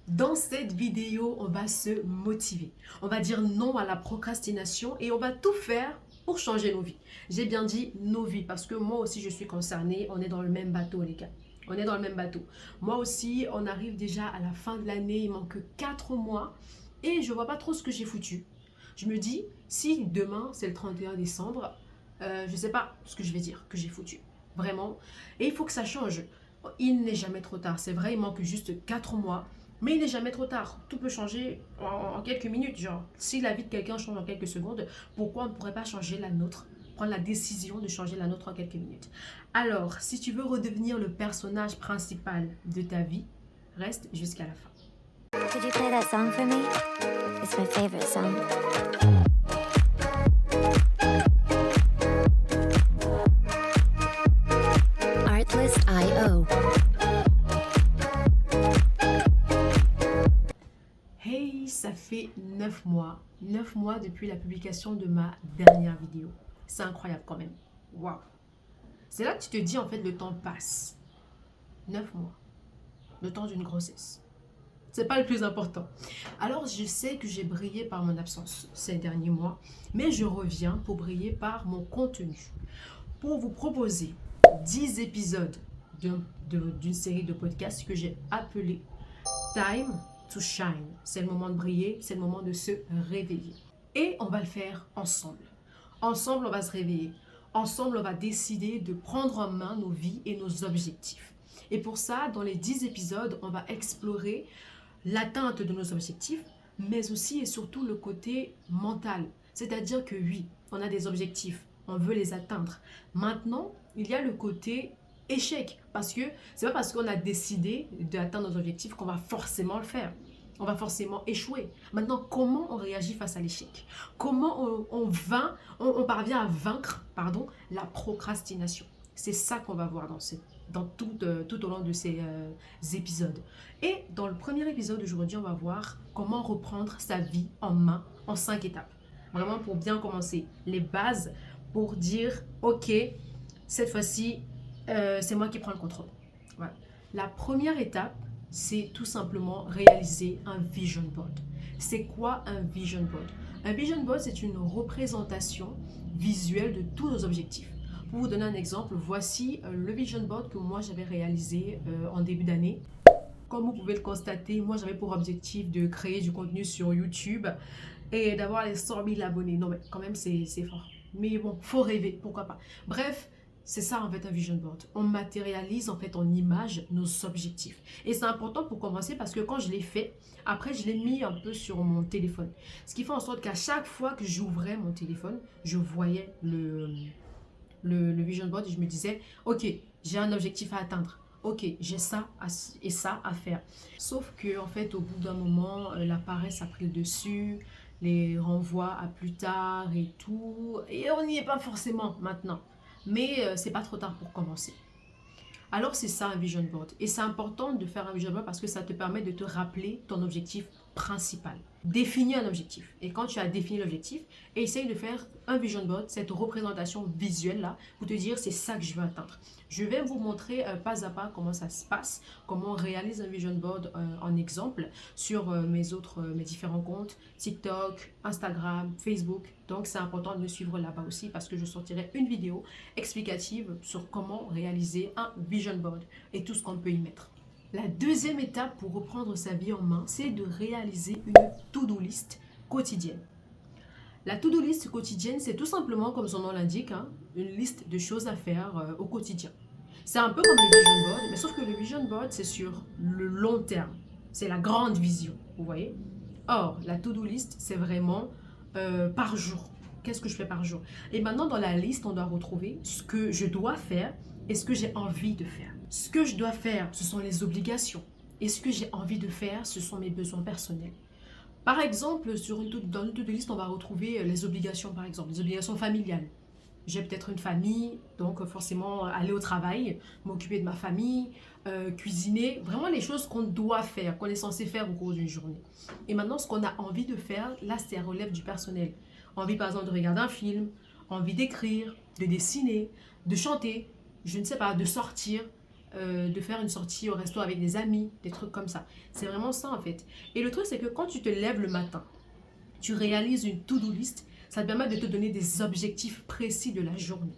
Dans cette vidéo, on va se motiver. On va dire non à la procrastination et on va tout faire pour changer nos vies. J'ai bien dit nos vies parce que moi aussi je suis concernée. On est dans le même bateau, les gars. On est dans le même bateau. Moi aussi, on arrive déjà à la fin de l'année. Il manque 4 mois et je vois pas trop ce que j'ai foutu. Je me dis, si demain c'est le 31 décembre, je sais pas ce que je vais dire que j'ai foutu. Vraiment. Et il faut que ça change. Il n'est jamais trop tard. C'est vrai, il manque juste 4 mois. Mais il n'est jamais trop tard. Tout peut changer en quelques minutes. Genre, si la vie de quelqu'un change en quelques secondes, pourquoi on ne pourrait pas changer la nôtre? Prendre la décision de changer la nôtre en quelques minutes. Alors, si tu veux redevenir le personnage principal de ta vie, reste jusqu'à la fin. Could you play that song for me? It's my favorite song. Artlist.io. Hey, ça fait 9 mois. 9 mois depuis la publication de ma dernière vidéo. C'est incroyable quand même. Waouh. C'est là que tu te dis en fait le temps passe. 9 mois. Le temps d'une grossesse. C'est pas le plus important. Alors, je sais que j'ai brillé par mon absence ces derniers mois, mais je reviens pour briller par mon contenu. Pour vous proposer 10 épisodes d'une série de podcasts que j'ai appelé Time to Shine. C'est le moment de briller, c'est le moment de se réveiller. Et on va le faire ensemble. Ensemble, on va se réveiller. Ensemble, on va décider de prendre en main nos vies et nos objectifs. Et pour ça, dans les 10 épisodes, on va explorer l'atteinte de nos objectifs, mais aussi et surtout le côté mental. C'est-à-dire que oui, on a des objectifs, on veut les atteindre. Maintenant, il y a le côté échec, parce que c'est pas parce qu'on a décidé d'atteindre nos objectifs qu'on va forcément le faire. On va forcément échouer. Maintenant, comment on réagit face à l'échec? Comment on parvient à vaincre, la procrastination? C'est ça qu'on va voir tout au long de ces épisodes. Et dans le premier épisode d'aujourd'hui, on va voir comment reprendre sa vie en main en 5 étapes. Vraiment pour bien commencer. Les bases pour dire, ok, cette fois-ci, c'est moi qui prends le contrôle. Voilà. La première étape, c'est tout simplement réaliser un vision board. C'est quoi un vision board? Un vision board, c'est une représentation visuelle de tous nos objectifs. Pour vous donner un exemple, voici le vision board que moi j'avais réalisé en début d'année. Comme vous pouvez le constater, moi j'avais pour objectif de créer du contenu sur YouTube et d'avoir les 100 000 abonnés. Non mais quand même c'est fort. Mais bon, faut rêver, pourquoi pas. Bref, c'est ça en fait un vision board. On matérialise en fait en image nos objectifs. Et c'est important pour commencer parce que quand je l'ai fait, après je l'ai mis un peu sur mon téléphone. Ce qui fait en sorte qu'à chaque fois que j'ouvrais mon téléphone, je voyais le vision board et je me disais, ok, j'ai un objectif à atteindre. Ok, j'ai ça et ça à faire. Sauf que en fait, au bout d'un moment, la paresse a pris le dessus, les renvois à plus tard et tout. Et on n'y est pas forcément maintenant. Mais c'est pas trop tard pour commencer. Alors c'est ça un vision board. Et c'est important de faire un vision board parce que ça te permet de te rappeler ton objectif principal. Définis un objectif. Et quand tu as défini l'objectif, essaye de faire un vision board, cette représentation visuelle là, pour te dire c'est ça que je veux atteindre. Je vais vous montrer pas à pas comment ça se passe, comment on réalise un vision board en exemple sur mes différents comptes, TikTok, Instagram, Facebook. Donc c'est important de me suivre là-bas aussi parce que je sortirai une vidéo explicative sur comment réaliser un vision board et tout ce qu'on peut y mettre. La deuxième étape pour reprendre sa vie en main, c'est de réaliser une to-do list quotidienne. La to-do list quotidienne, c'est tout simplement, comme son nom l'indique, une liste de choses à faire au quotidien. C'est un peu comme le vision board, mais sauf que le vision board, c'est sur le long terme. C'est la grande vision, vous voyez. Or, la to-do list, c'est vraiment par jour. Qu'est-ce que je fais par jour? Et maintenant, dans la liste, on doit retrouver ce que je dois faire et ce que j'ai envie de faire. Ce que je dois faire, ce sont les obligations. Et ce que j'ai envie de faire, ce sont mes besoins personnels. Par exemple, dans une to-do list, on va retrouver les obligations, par exemple, les obligations familiales. J'ai peut-être une famille, donc forcément aller au travail, m'occuper de ma famille, cuisiner, vraiment les choses qu'on doit faire, qu'on est censé faire au cours d'une journée. Et maintenant, ce qu'on a envie de faire, là, ça relève du personnel. Envie, par exemple, de regarder un film, envie d'écrire, de dessiner, de chanter, je ne sais pas, de sortir, de faire une sortie au resto avec des amis, des trucs comme ça. C'est vraiment ça en fait. Et le truc, c'est que quand tu te lèves le matin, tu réalises une to-do list, ça te permet de te donner des objectifs précis de la journée.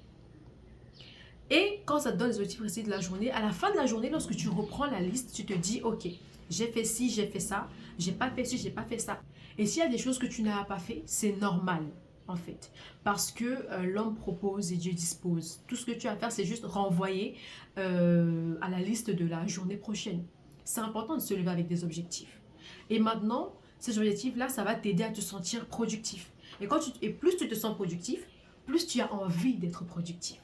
Et quand ça te donne des objectifs précis de la journée, à la fin de la journée, lorsque tu reprends la liste, tu te dis, ok, j'ai fait ci, j'ai fait ça, j'ai pas fait ci, j'ai pas fait ça. Et s'il y a des choses que tu n'as pas fait, c'est normal en fait. Parce que l'homme propose et Dieu dispose. Tout ce que tu as à faire, c'est juste renvoyer à la liste de la journée prochaine. C'est important de se lever avec des objectifs. Et maintenant, ces objectifs-là, ça va t'aider à te sentir productif. Et plus tu te sens productif, plus tu as envie d'être productif.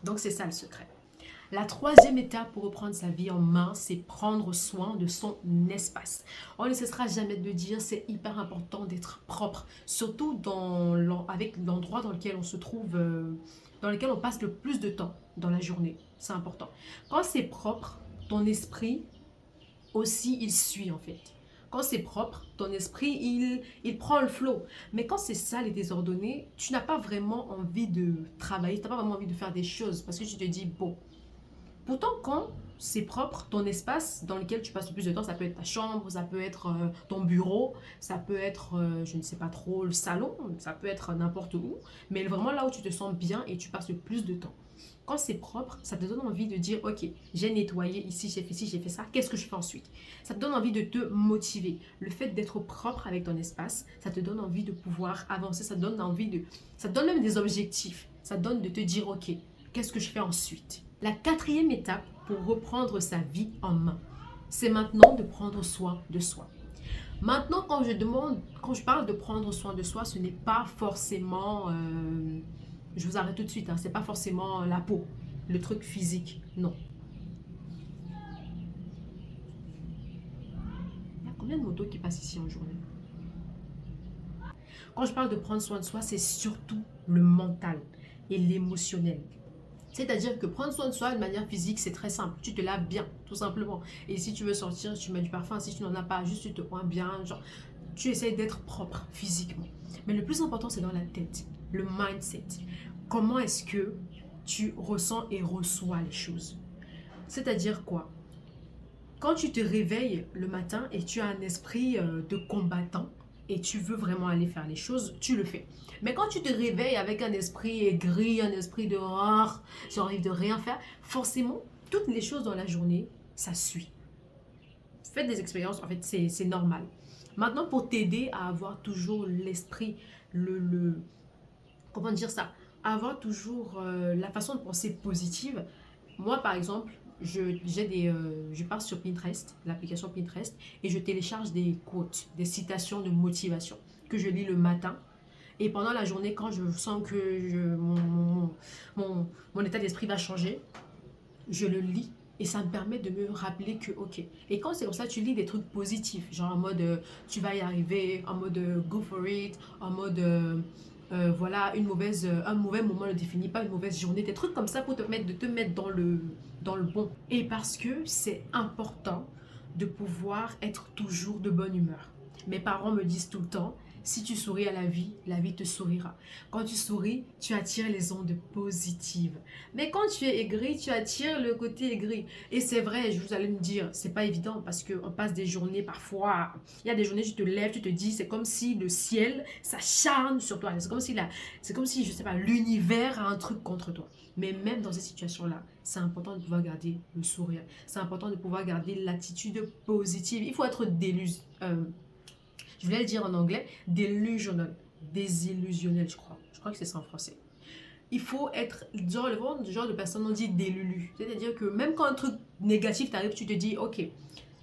Donc, c'est ça le secret. La troisième étape pour reprendre sa vie en main, c'est prendre soin de son espace. On ne cessera jamais de dire, c'est hyper important d'être propre, surtout avec l'endroit dans lequel on se trouve, dans lequel on passe le plus de temps dans la journée. C'est important. Quand c'est propre, ton esprit aussi, il suit en fait. Quand c'est propre, ton esprit, il prend le flow. Mais quand c'est sale et désordonné, tu n'as pas vraiment envie de travailler, tu n'as pas vraiment envie de faire des choses parce que tu te dis, bon. Pourtant, quand c'est propre, ton espace dans lequel tu passes le plus de temps, ça peut être ta chambre, ça peut être ton bureau, ça peut être, je ne sais pas trop, le salon, ça peut être n'importe où, mais vraiment là où tu te sens bien et tu passes le plus de temps. Quand c'est propre, ça te donne envie de dire, ok, j'ai nettoyé ici, j'ai fait ci, j'ai fait ça, qu'est-ce que je fais ensuite? Ça te donne envie de te motiver. Le fait d'être propre avec ton espace, ça te donne envie de pouvoir avancer, ça te donne ça te donne même des objectifs. Ça te donne de te dire, ok, qu'est-ce que je fais ensuite? La quatrième étape pour reprendre sa vie en main, c'est maintenant de prendre soin de soi. Maintenant, quand je parle de prendre soin de soi, ce n'est pas forcément, je vous arrête tout de suite, hein, c'est pas forcément la peau, le truc physique, non. Il y a combien de motos qui passent ici en journée? Quand je parle de prendre soin de soi, c'est surtout le mental et l'émotionnel. C'est-à-dire que prendre soin de soi de manière physique, c'est très simple. Tu te laves bien, tout simplement. Et si tu veux sortir, tu mets du parfum. Si tu n'en as pas, juste tu te oins bien. Genre, tu essaies d'être propre physiquement. Mais le plus important, c'est dans la tête, le mindset. Comment est-ce que tu ressens et reçois les choses? C'est-à-dire quoi? Quand tu te réveilles le matin et tu as un esprit de combattant, et tu veux vraiment aller faire les choses, tu le fais. Mais quand tu te réveilles avec un esprit aigri, un esprit de rare, j'ai envie de rien faire, forcément, toutes les choses dans la journée, ça suit. Faites des expériences, en fait, c'est normal. Maintenant, pour t'aider à avoir toujours l'esprit, comment dire ça, avoir toujours la façon de penser positive. Moi, par exemple, je pars sur Pinterest, l'application Pinterest, et je télécharge des quotes, des citations de motivation que je lis le matin. Et pendant la journée, quand je sens que mon état d'esprit va changer, je le lis. Et ça me permet de me rappeler que, ok. Et quand c'est comme ça, tu lis des trucs positifs, genre en mode tu vas y arriver, en mode go for it, en mode voilà, un mauvais moment ne définit pas une mauvaise journée, des trucs comme ça pour te mettre dans le bon. Et parce que c'est important de pouvoir être toujours de bonne humeur. Mes parents me disent tout le temps, si tu souris à la vie te sourira. Quand tu souris, tu attires les ondes positives. Mais quand tu es aigri, tu attires le côté aigri. Et c'est vrai, vous allez me dire, c'est pas évident parce qu'on passe des journées parfois. Il y a des journées, tu te lèves, tu te dis, c'est comme si le ciel s'acharne sur toi. C'est comme si, je sais pas, l'univers a un truc contre toi. Mais même dans ces situations-là, c'est important de pouvoir garder le sourire. C'est important de pouvoir garder l'attitude positive. Il faut être je voulais le dire en anglais, désillusionnel, je crois. Je crois que c'est ça en français. Il faut être le genre de personne, on dit délulu. C'est-à-dire que même quand un truc négatif t'arrive, tu te dis, ok,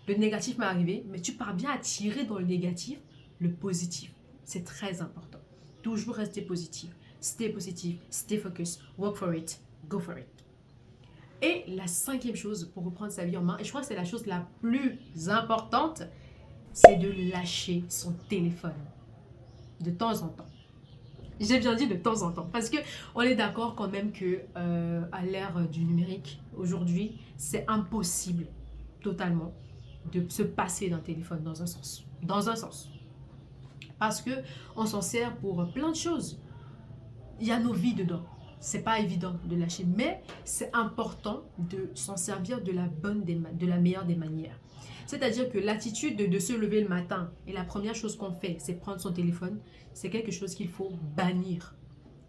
le négatif m'est arrivé, mais tu pars bien à tirer dans le négatif le positif. C'est très important. Toujours rester positif. Stay positif, stay focus, work for it, go for it. Et la cinquième chose pour reprendre sa vie en main, et je crois que c'est la chose la plus importante, c'est de lâcher son téléphone de temps en temps. J'ai bien dit de temps en temps parce que on est d'accord quand même que à l'ère du numérique aujourd'hui, c'est impossible totalement de se passer d'un téléphone dans un sens. Dans un sens. Parce que on s'en sert pour plein de choses. Il y a nos vies dedans. c'est pas évident de lâcher, mais c'est important de s'en servir de la meilleure des manières. C'est-à-dire que l'attitude de se lever le matin et la première chose qu'on fait, c'est prendre son téléphone, c'est quelque chose qu'il faut bannir.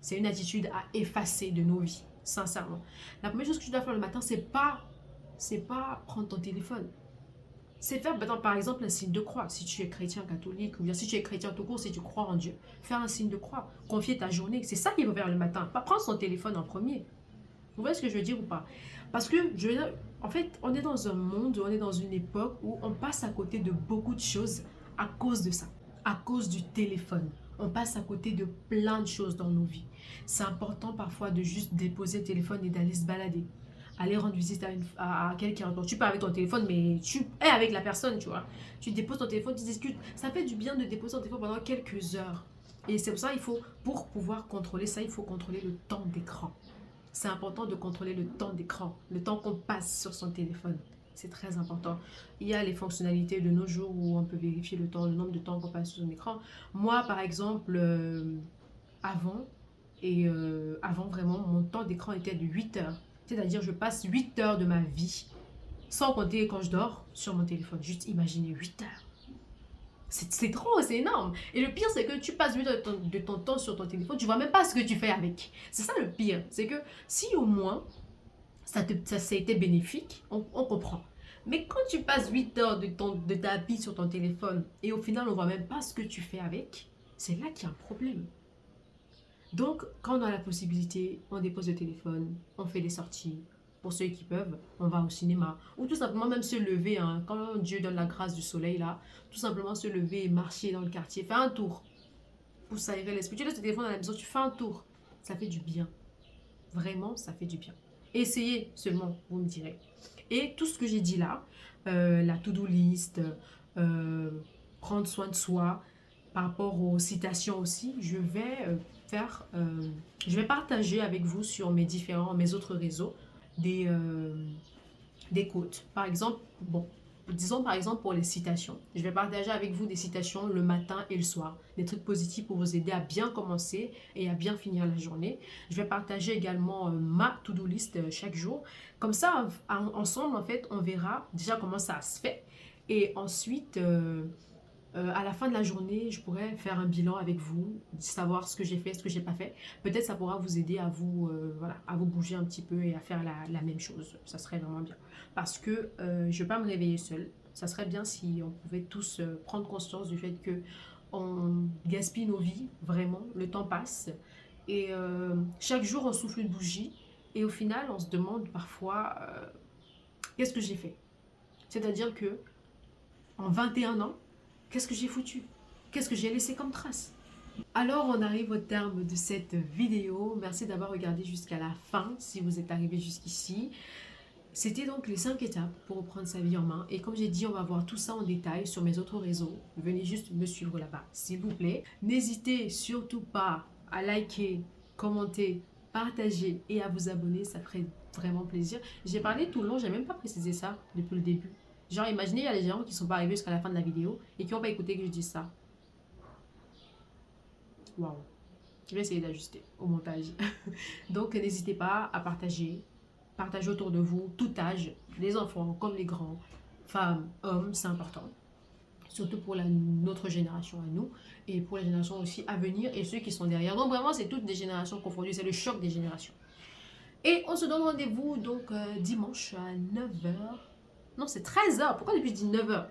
C'est une attitude à effacer de nos vies, sincèrement. La première chose que tu dois faire le matin, c'est pas prendre ton téléphone. C'est faire, par exemple, un signe de croix. Si tu es chrétien catholique, ou bien si tu es chrétien tout court, si tu crois en Dieu, faire un signe de croix, confier ta journée. C'est ça qu'il faut faire le matin. Pas prendre son téléphone en premier. Vous voyez ce que je veux dire ou pas? Parce que, en fait, on est dans un monde, on est dans une époque où on passe à côté de beaucoup de choses à cause de ça, à cause du téléphone. On passe à côté de plein de choses dans nos vies. C'est important parfois de juste déposer le téléphone et d'aller se balader. Aller rendre visite à quelqu'un. Tu parles avec ton téléphone, mais tu es avec la personne, tu vois. Tu déposes ton téléphone, tu discutes. Ça fait du bien de déposer ton téléphone pendant quelques heures. Et c'est pour ça qu'il faut, pour pouvoir contrôler ça, il faut contrôler le temps d'écran. C'est important de contrôler le temps d'écran, le temps qu'on passe sur son téléphone. C'est très important. Il y a les fonctionnalités de nos jours où on peut vérifier le nombre de temps qu'on passe sur son écran. Moi, par exemple, avant vraiment, mon temps d'écran était de 8 heures. C'est-à-dire, je passe 8 heures de ma vie, sans compter quand je dors, sur mon téléphone. Juste imaginez 8 heures. C'est trop, c'est énorme. Et le pire, c'est que tu passes 8 heures de ton temps sur ton téléphone, tu vois même pas ce que tu fais avec. C'est ça le pire. C'est que si au moins, ça a été bénéfique, on comprend. Mais quand tu passes 8 heures de ta vie sur ton téléphone, et au final, on voit même pas ce que tu fais avec, c'est là qu'il y a un problème. Donc, quand on a la possibilité, on dépose le téléphone, on fait des sorties. Pour ceux qui peuvent, on va au cinéma. Ou tout simplement même se lever, hein, quand Dieu donne la grâce du soleil, là, tout simplement se lever et marcher dans le quartier, faire un tour pour s'aérer l'esprit. Tu laisses le téléphone à la maison, tu fais un tour. Ça fait du bien. Vraiment, ça fait du bien. Essayez seulement, vous me direz. Et tout ce que j'ai dit là, la to-do list, prendre soin de soi, par rapport aux citations aussi, je vais partager avec vous sur mes autres réseaux des quotes. Par exemple, disons par exemple pour les citations. Je vais partager avec vous des citations le matin et le soir. Des trucs positifs pour vous aider à bien commencer et à bien finir la journée. Je vais partager également ma to-do list chaque jour. Comme ça, ensemble, en fait, on verra déjà comment ça se fait. Et ensuite, à la fin de la journée, je pourrais faire un bilan avec vous, savoir ce que j'ai fait, ce que j'ai pas fait. Peut-être ça pourra vous aider à vous, à vous bouger un petit peu et à faire la même chose. Ça serait vraiment bien. Parce que je ne vais pas me réveiller seule. Ça serait bien si on pouvait tous prendre conscience du fait que on gaspille nos vies, vraiment. Le temps passe. Et chaque jour, on souffle une bougie. Et au final, on se demande parfois, qu'est-ce que j'ai fait? C'est-à-dire que en 21 ans, qu'est-ce que j'ai foutu? Qu'est-ce que j'ai laissé comme trace? Alors, on arrive au terme de cette vidéo. Merci d'avoir regardé jusqu'à la fin, si vous êtes arrivé jusqu'ici. C'était donc les 5 étapes pour reprendre sa vie en main. Et comme j'ai dit, on va voir tout ça en détail sur mes autres réseaux. Venez juste me suivre là-bas, s'il vous plaît. N'hésitez surtout pas à liker, commenter, partager et à vous abonner. Ça ferait vraiment plaisir. J'ai parlé tout le long, j'ai même pas précisé ça depuis le début. Genre, imaginez, il y a des gens qui ne sont pas arrivés jusqu'à la fin de la vidéo et qui n'ont pas écouté que je dise ça. Waouh. Je vais essayer d'ajuster au montage. Donc, n'hésitez pas à partager. Partagez autour de vous, tout âge, les enfants comme les grands, femmes, hommes, c'est important. Surtout pour notre génération à nous et pour les générations aussi à venir et ceux qui sont derrière. Donc, vraiment, c'est toutes des générations confondues. C'est le choc des générations. Et on se donne rendez-vous donc dimanche à 9h. Non, c'est 13h. Pourquoi depuis je dis 9h?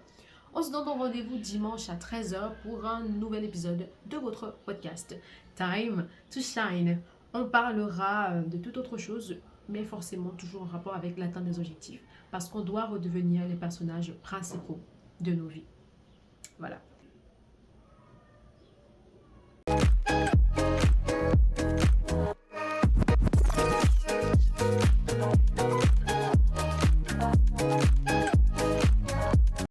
On se donne rendez-vous dimanche à 13h pour un nouvel épisode de votre podcast Time to Shine. On parlera de toute autre chose, mais forcément toujours en rapport avec l'atteinte des objectifs. Parce qu'on doit redevenir les personnages principaux de nos vies. Voilà.